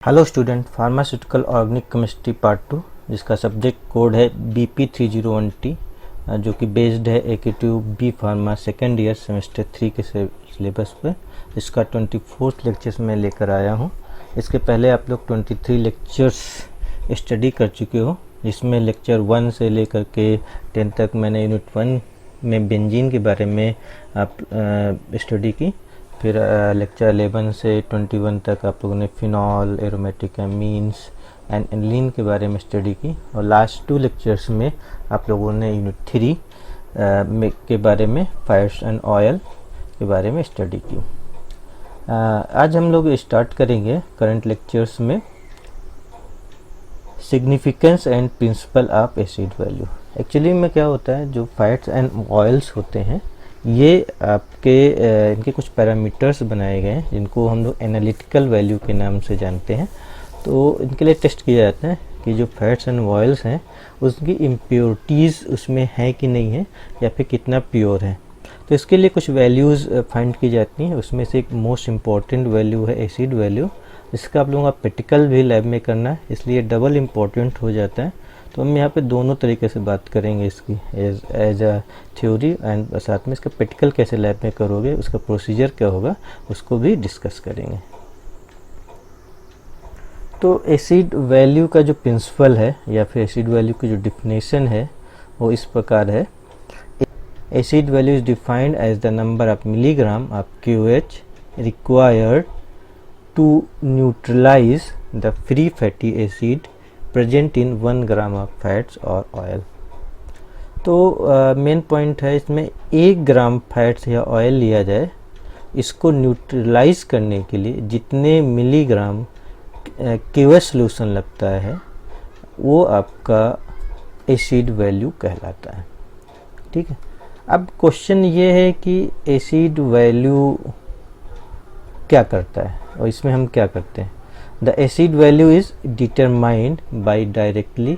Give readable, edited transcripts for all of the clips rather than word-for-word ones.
Hello student, pharmaceutical organic chemistry part 2 जिसका subject code है BP301T जो कि बेस्ड है AQ B pharma second year semester 3 के सिलेबस पर। इसका 24th लेक्चर्स में लेकर आया हूँ। इसके पहले आप लोग 23 लेक्चर्स स्टडी कर चुके हो, जिसमें लेक्चर 1 से लेकर के 10 तक मैंने यूनिट 1 में बेंजीन के बारे में आप स्टडी की। फिर लेक्चर 11 से 21 तक आप लोगों ने phenol, aromatic amines and aniline के बारे में स्टडी की। और लास्ट 2 लेक्चर्स में आप लोगों ने यूनिट 3 के बारे में फैट्स एंड ऑयल के बारे में स्टडी की। आज हम लोग स्टार्ट करेंगे करंट लेक्चर्स में significance and principle of acid value. Actually में क्या होता है, जो फैट्स एंड ऑयल्स होते हैं ये आपके इनके कुछ पैरामीटर्स बनाए गए हैं जिनको हम लोग एनालिटिकल वैल्यू के नाम से जानते हैं। तो इनके लिए टेस्ट किया जाता है कि जो फैट्स एंड ऑयल्स हैं उसकी इम्प्योरिटीज़ उसमें है कि नहीं है, या फिर कितना प्योर है। तो इसके लिए कुछ वैल्यूज़ फाइंड की जाती हैं। उसमें से एक मोस्ट इम्पॉर्टेंट वैल्यू है एसिड वैल्यू, जिसका आप लोगों का प्रैक्टिकल भी लैब में करना है, इसलिए डबल इम्पॉर्टेंट हो जाता है। तो हम यहाँ पे दोनों तरीके से बात करेंगे इसकी, एज अ थ्योरी एंड साथ में इसका प्रैक्टिकल कैसे लैब में करोगे, उसका प्रोसीजर क्या होगा, उसको भी डिस्कस करेंगे। तो एसिड वैल्यू का जो प्रिंसिपल है या फिर एसिड वैल्यू की जो डिफिनेशन है वो इस प्रकार है। Acid value is defined as the number of milligram of QH required to neutralize the free fatty acid present in 1 gram of fats और ऑयल। तो मेन पॉइंट है इसमें 1 ग्राम फैट्स या ऑयल लिया जाए, इसको न्यूट्रलाइज करने के लिए जितने मिलीग्राम QH सोल्यूशन लगता है वो आपका एसिड वैल्यू कहलाता है। ठीक है, अब क्वेश्चन ये है कि एसिड वैल्यू क्या करता है और इसमें हम क्या करते हैं। The acid value is determined by directly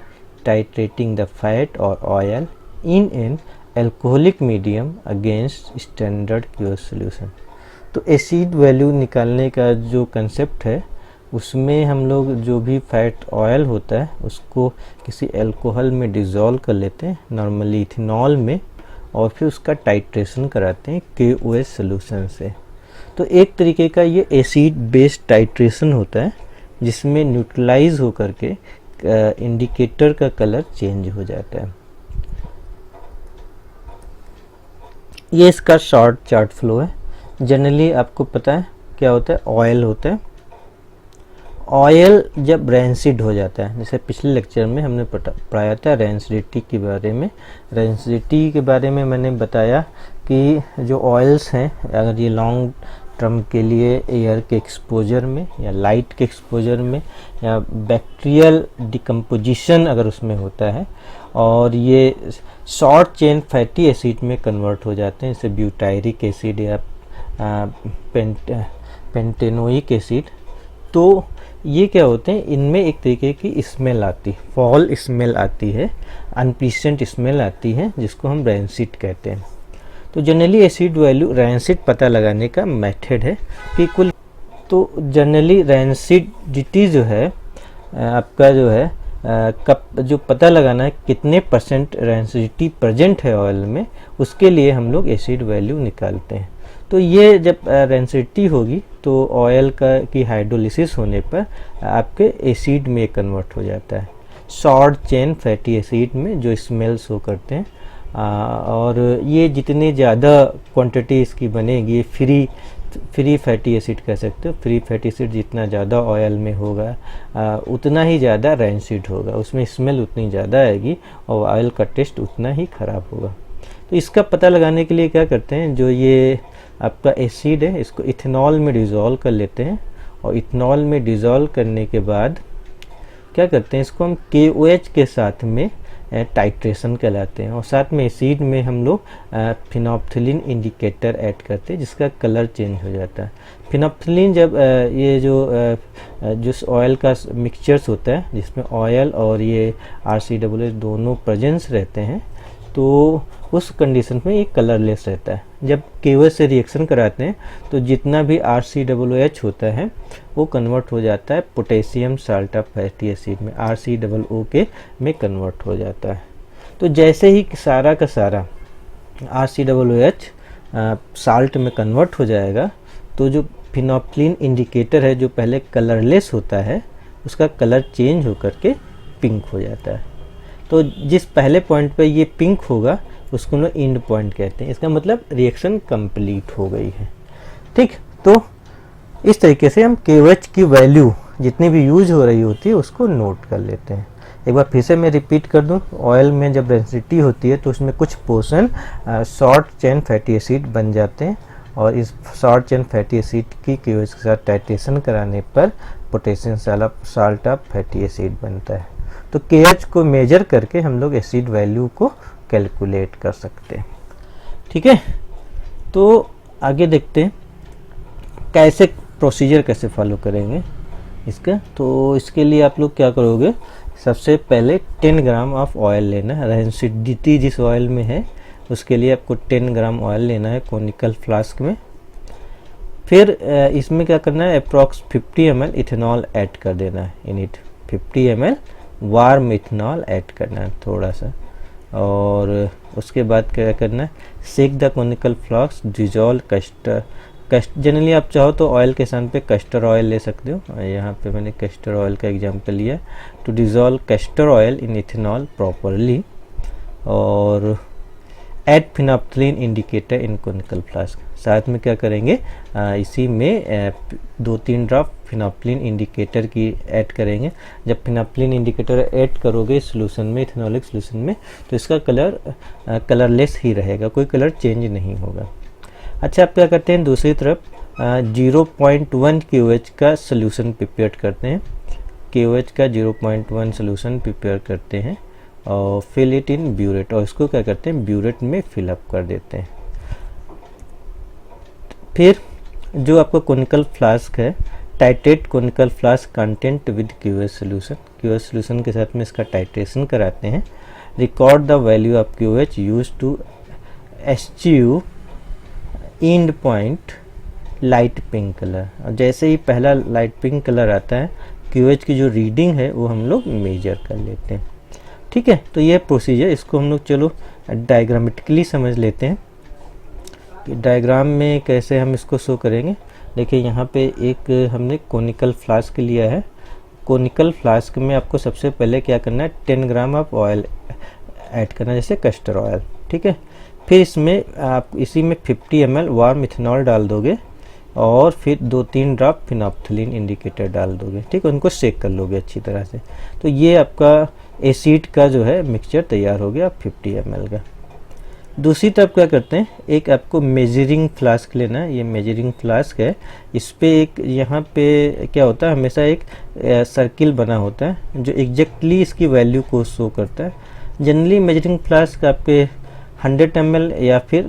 titrating the fat or oil in an alcoholic medium against standard QH solution। तो एसिड वैल्यू निकालने का जो कंसेप्ट है उसमें हम लोग जो भी फैट ऑयल होता है उसको किसी अल्कोहल में डिज़ोल्व कर लेते हैं, नॉर्मली इथेनॉल में, और फिर उसका टाइट्रेशन कराते हैं QH सोल्यूशन से। तो एक तरीके का ये एसिड बेस्ड टाइट्रेशन होता है जिसमें न्यूट्रलाइज होकर के इंडिकेटर का कलर चेंज हो जाता है। ये इसका शॉर्ट चार्ट फ्लो है। जनरली आपको पता है क्या होता है, ऑयल होता है। ऑयल जब रैंसिड हो जाता है, जैसे पिछले लेक्चर में हमने पढ़ाया था रैंसिडिटी के बारे में। रैंसिडिटी के बारे में मैंने बताया कि जो ऑयल्स हैं अगर ये लॉन्ग टर्म के लिए एयर के एक्सपोजर में या लाइट के एक्सपोजर में या बैक्टीरियल डिकम्पोजिशन अगर उसमें होता है और ये शॉर्ट चेन फैटी एसिड में कन्वर्ट हो जाते हैं, जैसे ब्यूटायरिक एसिड या पेंटेनोइक एसिड, तो ये क्या होते हैं, इनमें एक तरीके की स्मेल आती है, फॉल स्मेल आती है, अनप्लीजेंट स्मेल आती है, जिसको हम रैंसिड कहते हैं। तो जनरली एसिड वैल्यू रैंसिड पता लगाने का मेथड है कि कुल, तो जनरली रैंसिडिटी जो है आपका जो है कब जो पता लगाना है कितने % रैंसिडिटी प्रेजेंट है ऑयल में, उसके लिए हम लोग एसिड वैल्यू निकालते हैं। तो ये जब रैंसिडिटी होगी तो ऑयल की हाइड्रोलिसिस होने पर आपके एसिड में कन्वर्ट हो जाता है, शॉर्ट चेन फैटी एसिड में जो स्मेल शो करते हैं। और ये जितने ज़्यादा क्वांटिटी इसकी बनेगी, फ्री फैटी एसिड कह सकते हो। फ्री फैटी एसिड जितना ज़्यादा ऑयल में होगा उतना ही ज़्यादा रैंसिड होगा, उसमें स्मेल उतनी ज़्यादा आएगी और ऑयल का टेस्ट उतना ही ख़राब होगा। तो इसका पता लगाने के लिए क्या करते हैं, जो ये आपका एसिड है इसको इथेनॉल में डिज़ोल्व कर लेते हैं, और इथेनॉल में डिज़ोल्व करने के बाद क्या करते हैं, इसको हम KOH के साथ में टाइट्रेशन कहलाते हैं, और साथ में एसिड में हम लोग फिनोप्थिलीन इंडिकेटर ऐड करते हैं जिसका कलर चेंज हो जाता है। फिनोप्थिलीन जब ये जो ऑयल का मिक्सचर्स होता है जिसमें ऑयल और ये RCOOH दोनों प्रेजेंस रहते हैं, तो उस कंडीशन में ये कलरलेस रहता है। जब KOH से रिएक्शन कराते हैं तो जितना भी RCOOH होता है वो कन्वर्ट हो जाता है potassium salt of fatty acid में, RCOO में कन्वर्ट हो जाता है। तो जैसे ही सारा का सारा RCOOH साल्ट में कन्वर्ट हो जाएगा तो जो फिनोप्थिलीन इंडिकेटर है जो पहले कलरलेस होता है उसका कलर चेंज होकर के पिंक हो जाता है। तो जिस पहले पॉइंट पे ये पिंक होगा उसको ना एंड पॉइंट कहते हैं। इसका मतलब रिएक्शन कंप्लीट हो गई है। ठीक, तो इस तरीके से हम KOH की वैल्यू जितनी भी यूज हो रही होती है उसको नोट कर लेते हैं। एक बार फिर से मैं रिपीट कर दूं, ऑयल में जब डेंसिटी होती है तो उसमें कुछ portion short chain fatty acid बन जाते हैं और इस शॉर्ट चेन फैटी एसिड की KOH के साथ टाइट्रेशन कराने पर potassium salt of fatty acid बनता है। तो KOH को मेजर करके हम लोग एसिड वैल्यू को कैलकुलेट कर सकते हैं। ठीक है, तो आगे देखते हैं कैसे प्रोसीजर कैसे फॉलो करेंगे इसका। तो इसके लिए आप लोग क्या करोगे, सबसे पहले 10 ग्राम ऑफ ऑयल लेना है। रेंसिडिटी जिस ऑयल में है उसके लिए आपको 10 ग्राम ऑयल लेना है कोनिकल फ्लास्क में। फिर इसमें क्या करना है, अप्रॉक्स 50 ml इथेनॉल ऐड कर देना है in it. 50 ml warm ethanol add करना है थोड़ा सा। और उसके बाद क्या करना है, shake the conical flask, dissolve castor. Generally आप चाहो तो ऑयल के स्थान पे कस्टर ऑयल ले सकते हो। यहाँ पे मैंने कस्टर ऑयल का एग्जांपल लिया। To dissolve castor oil in ethanol properly और add phenolphthalein indicator in conical flask. साथ में क्या करेंगे, इसी में 2-3 ड्रॉप फिनोप्थिलीन इंडिकेटर की ऐड करेंगे। जब फिनोप्थिलीन इंडिकेटर ऐड करोगे सॉल्यूशन में, इथेनॉलिक सॉल्यूशन में, तो इसका कलर कलरलेस ही रहेगा, कोई कलर चेंज नहीं होगा। अच्छा, आप क्या करते हैं, दूसरी तरफ 0.1 KOH का सॉल्यूशन प्रिपेयर करते हैं। KOH का 0.1 सॉल्यूशन प्रिपेयर करते हैं और फिल इट इन ब्यूरेट, और इसको क्या करते हैं, ब्यूरेट में फिलअप कर देते हैं। फिर जो आपका कोनिकल फ्लास्क है, titrate conical flask content with KOH solution. KOH solution के साथ में इसका टाइट्रेशन कराते हैं। Record the value of KOH use to एचयू end point light pink colour. और जैसे ही पहला लाइट पिंक कलर आता है, KOH की जो रीडिंग है वो हम लोग मेजर कर लेते हैं। ठीक है, तो ये प्रोसीजर, इसको हम लोग चलो डायग्रामेटिकली समझ लेते हैं कि डायग्राम में कैसे हम इसको शो करेंगे। देखिए यहाँ पे एक हमने कोनिकल फ्लास्क लिया है। कोनिकल फ्लास्क में आपको सबसे पहले क्या करना है, 10 ग्राम ऑफ ऑयल ऐड करना है, जैसे कस्टर ऑयल। ठीक है, फिर इसमें आप इसी में 50 ml वार्म इथेनॉल डाल दोगे और फिर 2-3 ड्रॉप फिनोप्थिलीन इंडिकेटर डाल दोगे। ठीक है, उनको सेक कर लोगे अच्छी तरह से। तो ये आपका एसिड का जो है मिक्सचर तैयार हो गया 50 ml का। दूसरी तरफ क्या करते हैं, एक आपको मेजरिंग फ्लास्क लेना है। ये मेजरिंग फ्लास्क है, इस पे एक यहाँ पे क्या होता है, हमेशा एक सर्किल बना होता है जो एग्जैक्टली इसकी वैल्यू को शो करता है। जनरली मेजरिंग फ्लास्क आपके 100 ml या फिर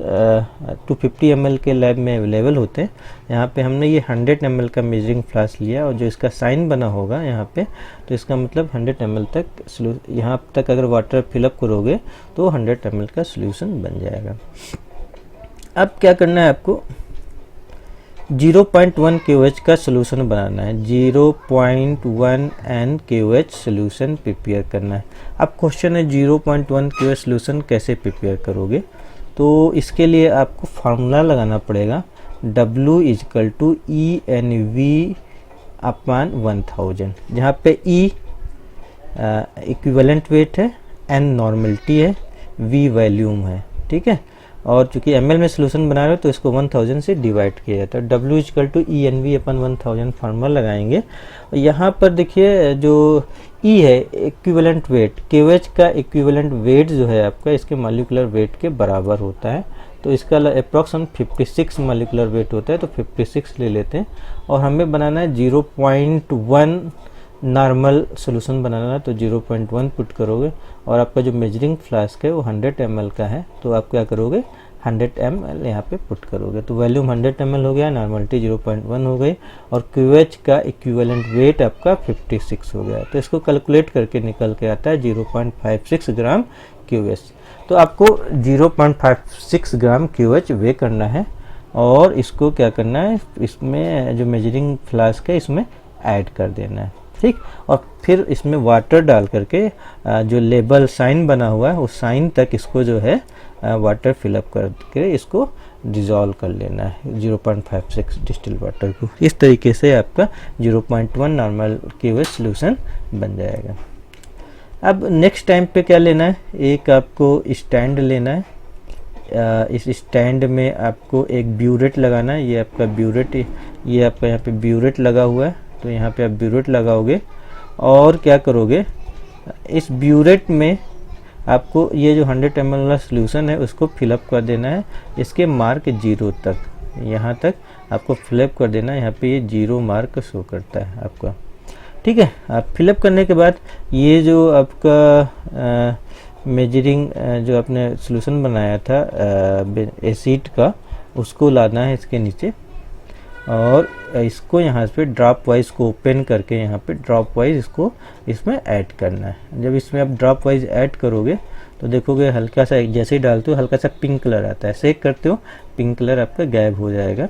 250 ml के लैब में अवेलेबल होते हैं। यहाँ पे हमने ये 100 ml का मेजरिंग फ्लास्क लिया और जो इसका साइन बना होगा यहाँ पे, तो इसका मतलब 100 ml तक, यहाँ तक अगर वाटर फिलअप करोगे तो 100 ml का सॉल्यूशन बन जाएगा। अब क्या करना है, आपको 0.1 KOH का सॉल्यूशन बनाना है। 0.1 N KOH सॉल्यूशन प्रिपेयर करना है। अब क्वेश्चन है 0.1 KOH सॉल्यूशन कैसे प्रिपेयर करोगे, तो इसके लिए आपको फार्मूला लगाना पड़ेगा W = ENV/1000, जहाँ पे E इक्विवेलेंट वेट है, N नॉर्मलिटी है, V वॉल्यूम है। ठीक है, और चूंकि ml में सॉल्यूशन बना रहे हो तो इसको 1000 से डिवाइड किया जाता है। W = ENV/1000 फार्मूला लगाएंगे। और यहाँ पर देखिए जो E है इक्विवेलेंट वेट, KOH का इक्विवेलेंट वेट जो है आपका इसके मॉलिक्यूलर वेट के बराबर होता है। तो इसका अप्रॉक्सीमेट 56 मॉलिक्यूलर वेट होता है, तो 56 ले लेते हैं। और हमें बनाना है 0.1 नॉर्मल सॉल्यूशन बनाना है, तो 0.1 पुट करोगे। और आपका जो मेजरिंग फ्लास्क है वो 100 ml का है, तो आप क्या करोगे 100 ml यहाँ पे पुट करोगे तो वॉल्यूम 100 ml हो गया, नॉर्मलिटी 0.1 हो गई और QH का इक्विवेलेंट वेट आपका 56 हो गया। तो इसको कैलकुलेट करके निकल के आता है 0.56 ग्राम QH। तो आपको 0.56 ग्राम QH वे करना है और इसको क्या करना है, इसमें जो मेजरिंग फ्लास्क है इसमें ऐड कर देना है, ठीक। और फिर इसमें वाटर डाल करके जो लेबल साइन बना हुआ है उस साइन तक इसको जो है वाटर फिलअप करके इसको डिज़ोल्व कर लेना है 0.56 डिस्टिल वाटर को। इस तरीके से आपका 0.1 नॉर्मल QH सोल्यूशन बन जाएगा। अब नेक्स्ट टाइम पे क्या लेना है, एक आपको स्टैंड लेना है। इस स्टैंड में आपको एक ब्यूरेट लगाना है। ये आपका ब्यूरेट, ये आपका यहाँ पे ब्यूरेट लगा हुआ है तो यहाँ पे आप ब्यूरेट लगाओगे और क्या करोगे, इस ब्यूरेट में आपको ये जो 100 ml वाला सोल्यूशन है उसको फिलअप कर देना है इसके मार्क 0 तक, यहाँ तक आपको फिलअप कर देना है। यहाँ पे ये 0 मार्क शो करता है आपका, ठीक है। आप फिलअप करने के बाद ये जो आपका मेजरिंग जो आपने सोल्यूशन बनाया था एसिड का उसको लाना है इसके नीचे और इसको यहाँ पे ड्रॉप वाइज को ओपन करके यहाँ पे ड्रॉप वाइज इसको इसमें ऐड करना है। जब इसमें आप ड्रॉप वाइज ऐड करोगे तो देखोगे हल्का सा जैसे ही डालते हो हल्का सा पिंक कलर आता है, सेक करते हो पिंक कलर आपका गायब हो जाएगा।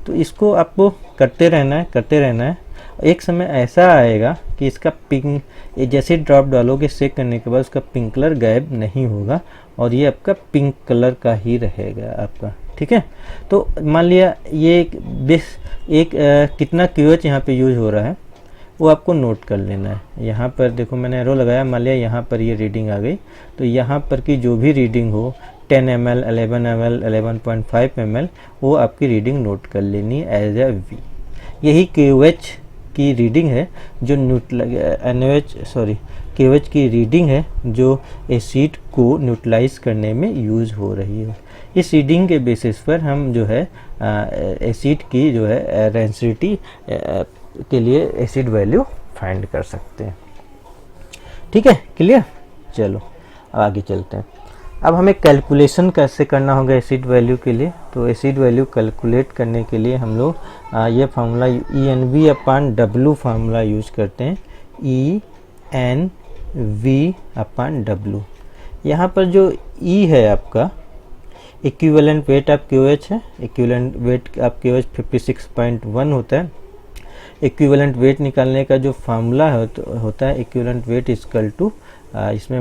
तो इसको आपको करते रहना है, करते रहना है। एक समय ऐसा आएगा कि इसका पिंक, जैसे ड्रॉप डालोगे सेक करने के बाद उसका पिंक कलर गायब नहीं होगा और ये आपका पिंक कलर का ही रहेगा आपका, ठीक है। तो मान लिया ये कितना QH यहाँ पे यूज हो रहा है वो आपको नोट कर लेना है। यहाँ पर देखो मैंने एरो लगाया, मान लिया यहाँ पर ये रीडिंग आ गई तो यहाँ पर की जो भी रीडिंग हो 10 ml, 11 ml, 11.5 ml वो आपकी रीडिंग नोट कर लेनी है एज ए V। यही QH की रीडिंग है जो QH की रीडिंग है जो एसिड को न्यूट्रलाइज करने में यूज़ हो रही है। इस रीडिंग के बेसिस पर हम जो है एसिड की जो है रेंसिटी के लिए एसिड वैल्यू फाइंड कर सकते हैं, ठीक है, क्लियर। चलो आगे चलते हैं। अब हमें कैलकुलेशन कैसे करना होगा एसिड वैल्यू के लिए। तो एसिड वैल्यू कैलकुलेट करने के लिए हम लोग ये फार्मूला EnV/W फार्मूला यूज करते हैं, EnV/W। यहाँ पर जो E है आपका इक्विवेलेंट वेट ऑफ QH है, इक्विवेलेंट वेट ऑफ QH 56.1 होता है। इक्विवेलेंट वेट निकालने का जो फार्मूला होता है इक्विवेलेंट वेट इक्वल टू इसमें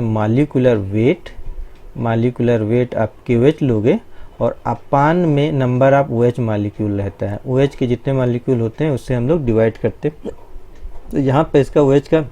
मॉलिक्यूलर वेट आप QH लोगे और अपान में नंबर ऑफ OH मॉलिक्यूल रहता है। OH के जितने मॉलिक्यूल होते हैं उससे हम लोग डिवाइड करते हैं। तो यहाँ पे इसका OH का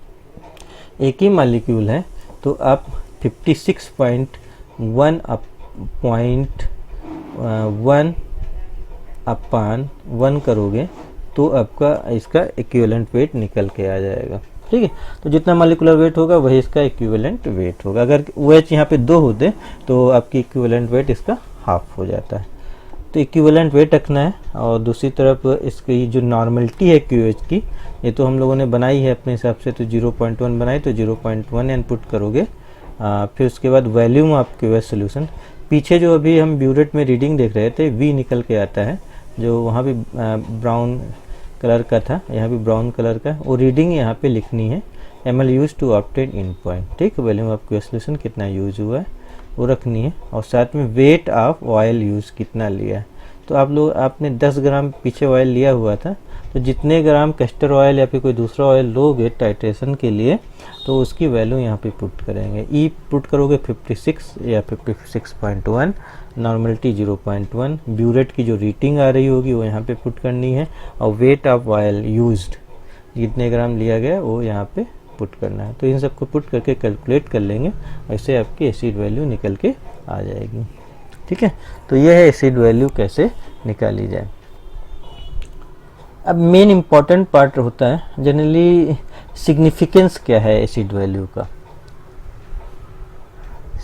एक ही मॉलिक्यूल है तो आप 56.1/1 करोगे तो आपका इसका इक्विवेलेंट वेट निकल के आ जाएगा, ठीक है। तो जितना मॉलिक्यूलर वेट होगा वही इसका इक्विवेलेंट वेट होगा। अगर OH यहाँ पे 2 होते तो आपकी इक्विवेलेंट वेट इसका हाफ हो जाता है। तो इक्विवेलेंट वेट रखना है और दूसरी तरफ इसकी जो नॉर्मलिटी है QH की ये तो हम लोगों ने बनाई है अपने हिसाब से, तो 0.1 बनाई तो 0.1 इनपुट करोगे। फिर उसके बाद वॉल्यूम ऑफ QH सोल्यूशन, पीछे जो अभी हम ब्यूरेट में रीडिंग देख रहे थे V निकल के आता है, जो वहाँ भी ब्राउन कलर का था यहाँ भी ब्राउन कलर का, वो रीडिंग यहाँ पे लिखनी है। ml use to obtain in point, ठीक। वॉल्यूम ऑफ QH सोल्यूशन कितना यूज हुआ है वो रखनी है और साथ में वेट ऑफ ऑयल यूज़ कितना लिया है। तो आपने 10 ग्राम पीछे ऑयल लिया हुआ था तो जितने ग्राम कैस्टर ऑयल या फिर कोई दूसरा ऑयल लोगे टाइट्रेशन के लिए तो उसकी वैल्यू यहाँ पे पुट करेंगे। ई पुट करोगे 56 या 56.1, नॉर्मलिटी 0.1, ब्यूरेट की जो रीडिंग आ रही होगी वो यहाँ पे पुट करनी है और वेट ऑफ ऑयल यूज्ड जितने ग्राम लिया गया वो यहाँ पे पुट करना है। तो इन सबको पुट करके कैलकुलेट कर लेंगे, ऐसे आपकी एसिड वैल्यू निकल के आ जाएगी, ठीक है। तो यह है एसिड वैल्यू कैसे निकाली जाए। अब मेन इम्पॉर्टेंट पार्ट होता है जनरली सिग्निफिकेंस क्या है एसिड वैल्यू का।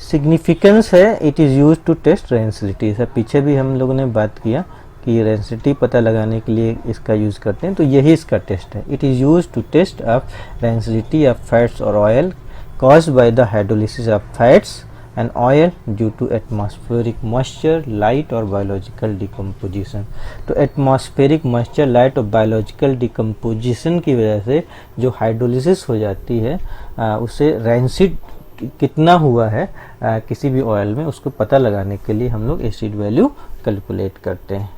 सिग्निफिकेंस है it is use to test rancidity. सब पीछे भी हम लोगों ने बात किया कि रेंसिटी पता लगाने के लिए इसका यूज़ करते हैं, तो यही इसका टेस्ट है। It is use to test of rancidity of fats और oil caused by the hydrolysis of fats an oil due to atmospheric moisture, light और बायोलॉजिकल डिकम्पोजिशन। तो एटमॉस्फेरिक मॉइस्चर, लाइट और बायोलॉजिकल डिकम्पोजिशन की वजह से जो hydrolysis हो जाती है उससे रैंसिड कितना हुआ है किसी भी ऑयल में, उसको पता लगाने के लिए हम लोग एसिड वैल्यू कैलकुलेट करते हैं।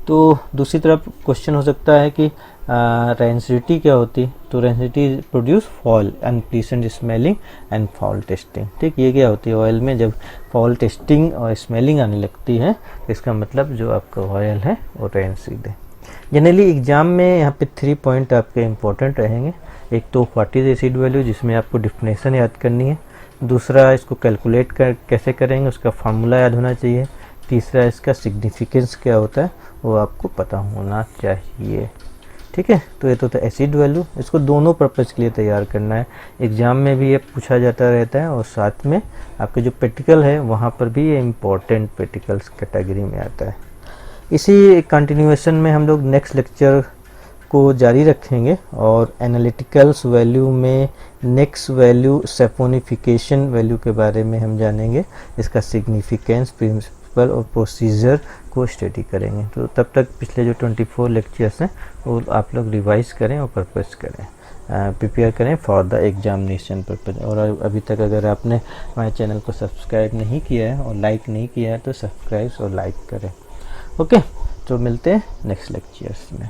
तो दूसरी तरफ क्वेश्चन हो सकता है कि रेंसिडिटी क्या होती है। तो rancidity produce fall, unpleasant smelling and fall testing. ठीक, ये क्या होती है, ऑयल में जब फॉल टेस्टिंग और स्मेलिंग आने लगती है तो इसका मतलब जो आपका ऑयल है वो रेंसिड है। जनरली एग्जाम में यहाँ पे 3 पॉइंट आपके इम्पोर्टेंट रहेंगे। एक तो व्हाट इज एसिड वैल्यू, जिसमें आपको डिफिनेशन याद करनी है। दूसरा, इसको कैलकुलेट कैसे करेंगे उसका फार्मूला याद होना चाहिए। तीसरा, इसका सिग्निफिकेंस क्या होता है वो आपको पता होना चाहिए। ठीक है, तो ये तो था एसिड वैल्यू। इसको दोनों पर्पज़ के लिए तैयार करना है। एग्ज़ाम में भी ये पूछा जाता रहता है और साथ में आपके जो प्रैक्टिकल है वहाँ पर भी ये इम्पोर्टेंट प्रैक्टिकल्स कैटेगरी में आता है। इसी कंटिन्यूएशन में हम लोग नेक्स्ट लेक्चर को जारी रखेंगे और एनालिटिकल्स वैल्यू में नेक्स्ट वैल्यू सैफोनिफिकेशन वैल्यू के बारे में हम जानेंगे। इसका सिग्निफिकेंस, प्रिंसिपल और प्रोसीजर को स्टडी करेंगे। तो तब तक पिछले जो 24 लेक्चर्स हैं वो आप लोग रिवाइज करें और परपज़ करें, प्रिपेयर करें फॉर द एग्जामिनेशन पर्पज़। और अभी तक अगर आपने हमारे चैनल को सब्सक्राइब नहीं किया है और लाइक नहीं किया है तो सब्सक्राइब और लाइक करें। ओके, तो मिलते हैं नेक्स्ट लेक्चर्स में।